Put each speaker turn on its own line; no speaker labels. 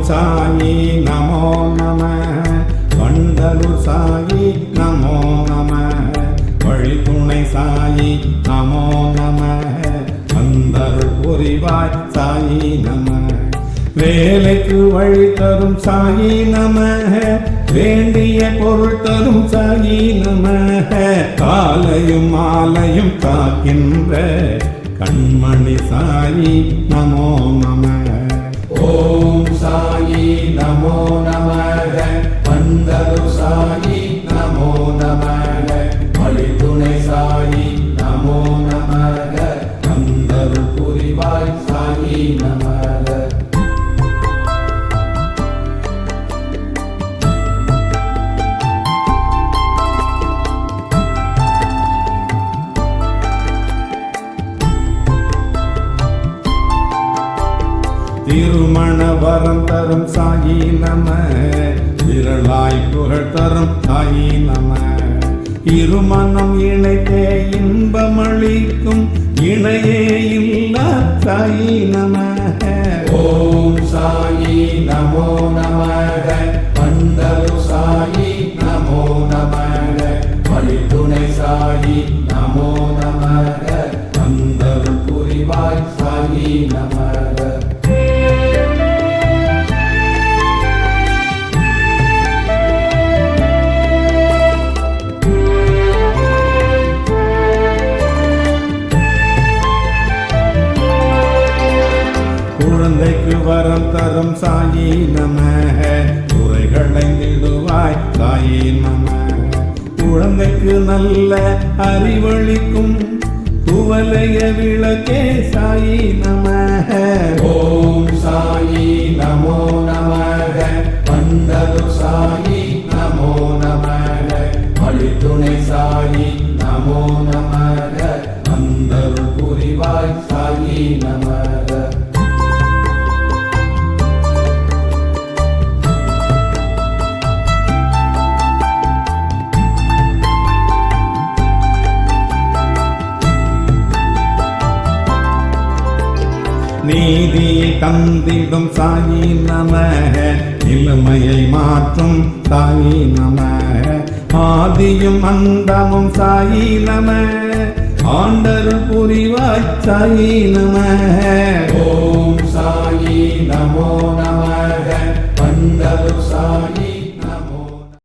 சாயி நமோ நம, வண்டலூர் சாயி நமோ நம, வழித்துணை சாயி நமோ நம, வந்தருள் புரிவாய் சாயி நம, வேலைக்கு வழி தரும் சாயி நம, வேண்டிய பொருள் தரும் சாயி நம, காலையும் மாலையும் காக்கின்ற கண்மணி சாயி நமோ நம. ஓம் சாயி நமோ நமக, வந்தருள் சாயி நமோ நமக, வழித்துணை சாயி நமோ நமக, வந்தருள் புரிவாய் சாயி நமக. திருமண வரம் தரும் சாயி நம, விரலாய் புகழ் தரும் சாயி நம, இருமணம் இணைத்தே இன்பமளிக்கும் இணையே இல்லா சாயி நம. ஓம் சாயி நமோ நமக, வண்டலூர் சாயி நமோ நமக, வழித்துணை சாயி நமோ நமக, வந்தருள் புரிவாய் சாயி நமக. குழந்தைக்கு வரம் தரும் சாயி நம, குறைகளை நிடுவாய் சாயி நம, குழந்தைக்கு நல்ல அறிவளிக்கும் குவலைய விளக்கே சாயி நம. ஓம் சாயி நமோ நமக, வண்டலூர் சாயி நமோ நமக, வழித்துணை சாயி நமோ நமக, வந்தருள் புரிவாய் சாயி நமக. நீதியை தந்திடும் சாயி நம, இளமையை மாற்றும் சாயி நம, ஆதியும் அந்தமும் சாயி நம, ஆண்டருள் புரிவாய் சாயி நம. ஓம் சாயி நமோ நமக, வண்டலூர் சாயி